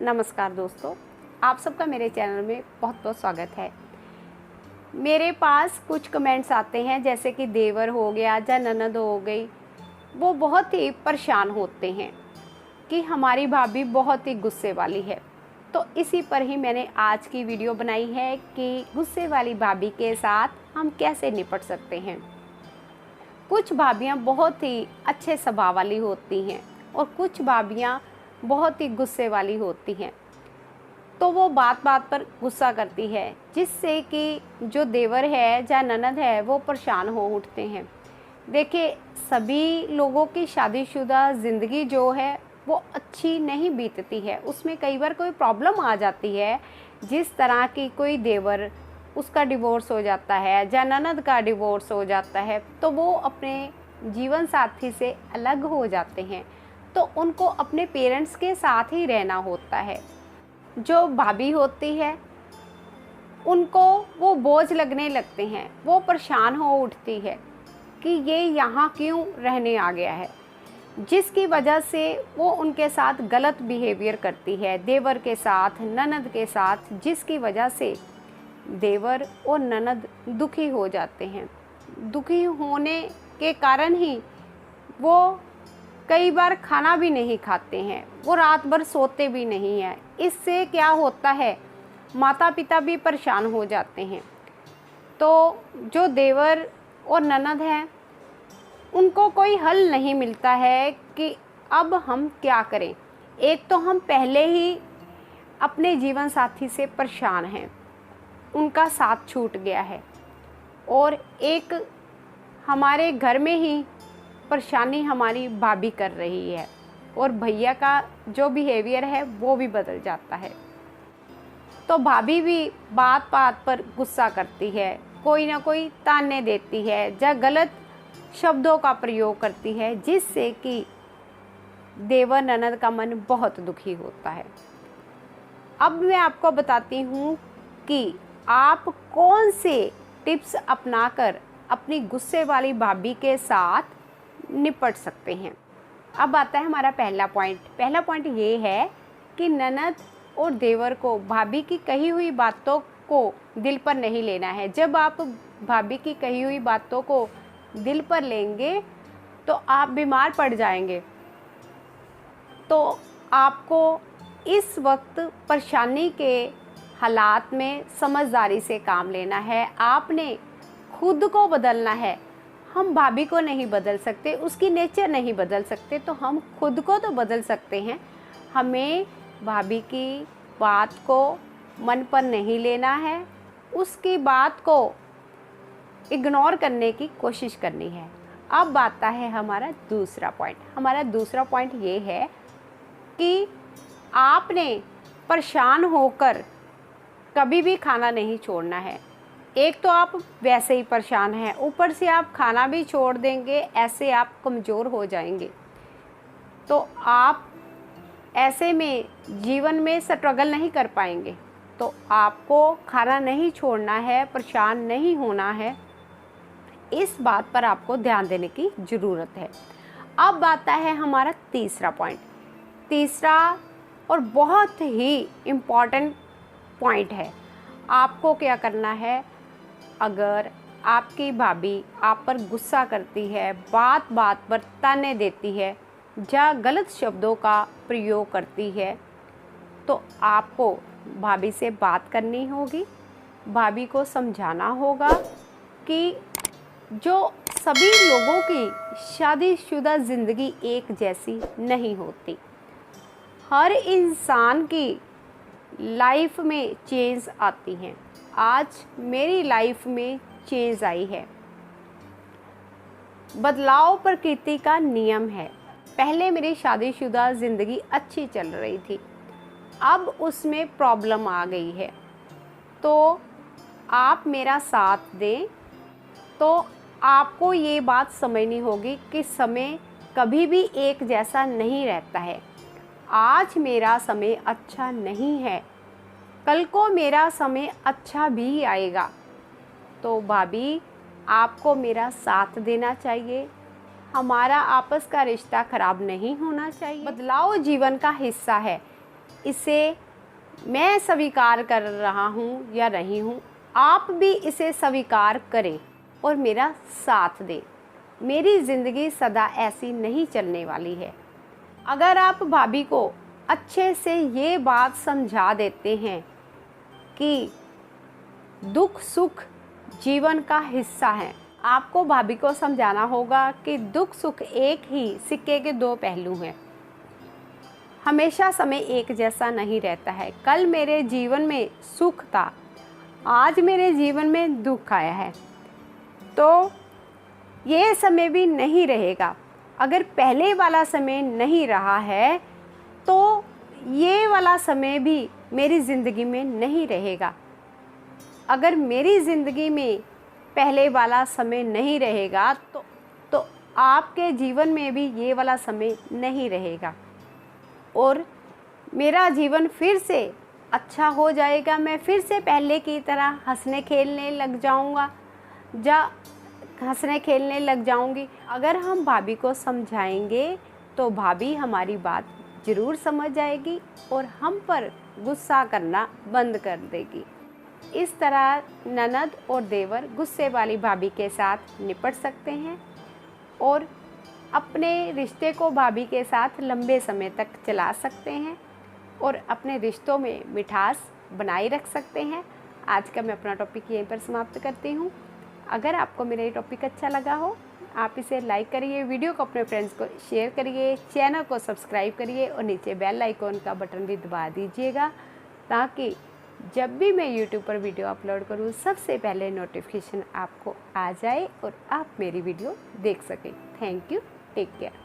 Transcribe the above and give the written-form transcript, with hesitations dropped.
नमस्कार दोस्तों, आप सबका मेरे चैनल में बहुत बहुत स्वागत है। मेरे पास कुछ कमेंट्स आते हैं जैसे कि देवर हो गया या ननद हो गई, वो बहुत ही परेशान होते हैं कि हमारी भाभी बहुत ही गुस्से वाली है। तो इसी पर ही मैंने आज की वीडियो बनाई है कि गुस्से वाली भाभी के साथ हम कैसे निपट सकते हैं। कुछ भाभियाँ बहुत ही अच्छे स्वभाव वाली होती हैं और कुछ भाभियाँ बहुत ही गुस्से वाली होती हैं, तो वो बात बात पर गुस्सा करती है जिससे कि जो देवर है या ननद है वो परेशान हो उठते हैं। देखिए, सभी लोगों की शादीशुदा ज़िंदगी जो है वो अच्छी नहीं बीतती है, उसमें कई बार कोई प्रॉब्लम आ जाती है। जिस तरह की कोई देवर उसका डिवोर्स हो जाता है या ननद का डिवोर्स हो जाता है तो वो अपने जीवन साथी से अलग हो जाते हैं, तो उनको अपने पेरेंट्स के साथ ही रहना होता है। जो भाभी होती है उनको वो बोझ लगने लगते हैं, वो परेशान हो उठती है कि ये यहाँ क्यों रहने आ गया है, जिसकी वजह से वो उनके साथ गलत बिहेवियर करती है, देवर के साथ, ननद के साथ, जिसकी वजह से देवर और ननद दुखी हो जाते हैं। दुखी होने के कारण ही वो कई बार खाना भी नहीं खाते हैं, वो रात भर सोते भी नहीं हैं। इससे क्या होता है, माता पिता भी परेशान हो जाते हैं। तो जो देवर और ननद हैं उनको कोई हल नहीं मिलता है कि अब हम क्या करें। एक तो हम पहले ही अपने जीवन साथी से परेशान हैं, उनका साथ छूट गया है, और एक हमारे घर में ही परेशानी हमारी भाभी कर रही है और भैया का जो बिहेवियर है वो भी बदल जाता है। तो भाभी भी बात बात पर गुस्सा करती है, कोई ना कोई ताने देती है या गलत शब्दों का प्रयोग करती है, जिससे कि देवर ननद का मन बहुत दुखी होता है। अब मैं आपको बताती हूँ कि आप कौन से टिप्स अपनाकर अपनी गुस्से वाली भाभी के साथ निपट सकते हैं। अब आता है हमारा पहला पॉइंट ये है कि ननद और देवर को भाभी की कही हुई बातों को दिल पर नहीं लेना है। जब आप भाभी की कही हुई बातों को दिल पर लेंगे तो आप बीमार पड़ जाएंगे। तो आपको इस वक्त परेशानी के हालात में समझदारी से काम लेना है। आपने खुद को बदलना है। हम भाभी को नहीं बदल सकते, उसकी नेचर नहीं बदल सकते, तो हम खुद को तो बदल सकते हैं। हमें भाभी की बात को मन पर नहीं लेना है, उसकी बात को इग्नोर करने की कोशिश करनी है। अब आता है हमारा दूसरा पॉइंट ये है कि आपने परेशान होकर कभी भी खाना नहीं छोड़ना है। एक तो आप वैसे ही परेशान हैं, ऊपर से आप खाना भी छोड़ देंगे, ऐसे आप कमज़ोर हो जाएंगे। तो आप ऐसे में जीवन में स्ट्रगल नहीं कर पाएंगे। तो आपको खाना नहीं छोड़ना है, परेशान नहीं होना है, इस बात पर आपको ध्यान देने की ज़रूरत है। अब आता है हमारा तीसरा और बहुत ही इम्पॉर्टेंट पॉइंट है। आपको क्या करना है, अगर आपकी भाभी आप पर गुस्सा करती है, बात बात पर ताने देती है या गलत शब्दों का प्रयोग करती है, तो आपको भाभी से बात करनी होगी, भाभी को समझाना होगा कि जो सभी लोगों की शादीशुदा ज़िंदगी एक जैसी नहीं होती। हर इंसान की लाइफ में चेंज आती हैं। आज मेरी लाइफ में चेंज आई है। बदलाव प्रकृति का नियम है। पहले मेरी शादीशुदा ज़िंदगी अच्छी चल रही थी, अब उसमें प्रॉब्लम आ गई है। तो आप मेरा साथ दें। तो आपको ये बात समझनी होगी कि समय कभी भी एक जैसा नहीं रहता है। आज मेरा समय अच्छा नहीं है, कल को मेरा समय अच्छा भी आएगा। तो भाभी, आपको मेरा साथ देना चाहिए, हमारा आपस का रिश्ता ख़राब नहीं होना चाहिए। बदलाव जीवन का हिस्सा है। इसे मैं स्वीकार कर रहा हूँ या रही हूँ, आप भी इसे स्वीकार करें और मेरा साथ दें। मेरी ज़िंदगी सदा ऐसी नहीं चलने वाली है। अगर आप भाभी को अच्छे से ये बात समझा देते हैं कि दुख सुख जीवन का हिस्सा है, आपको भाभी को समझाना होगा कि दुख सुख एक ही सिक्के के दो पहलू हैं। हमेशा समय एक जैसा नहीं रहता है। कल मेरे जीवन में सुख था, आज मेरे जीवन में दुख आया है, तो ये समय भी नहीं रहेगा। अगर पहले वाला समय नहीं रहा है तो ये वाला समय भी मेरी ज़िंदगी में नहीं रहेगा। अगर मेरी ज़िंदगी में पहले वाला समय नहीं रहेगा तो आपके जीवन में भी ये वाला समय नहीं रहेगा और मेरा जीवन फिर से अच्छा हो जाएगा। मैं फिर से पहले की तरह हंसने खेलने लग जाऊंगा हंसने खेलने लग जाऊंगी। अगर हम भाभी को समझाएंगे तो भाभी हमारी बात ज़रूर समझ जाएगी और हम पर गुस्सा करना बंद कर देगी। इस तरह ननद और देवर गुस्से वाली भाभी के साथ निपट सकते हैं और अपने रिश्ते को भाभी के साथ लंबे समय तक चला सकते हैं और अपने रिश्तों में मिठास बनाए रख सकते हैं। आज का मैं अपना टॉपिक यहीं पर समाप्त करती हूँ। अगर आपको मेरा ये टॉपिक अच्छा लगा हो, आप इसे लाइक करिए, वीडियो को अपने फ्रेंड्स को शेयर करिए, चैनल को सब्सक्राइब करिए और नीचे बेल आइकॉन का बटन भी दबा दीजिएगा ताकि जब भी मैं YouTube पर वीडियो अपलोड करूँ सबसे पहले नोटिफिकेशन आपको आ जाए और आप मेरी वीडियो देख सकें। Thank you, take care.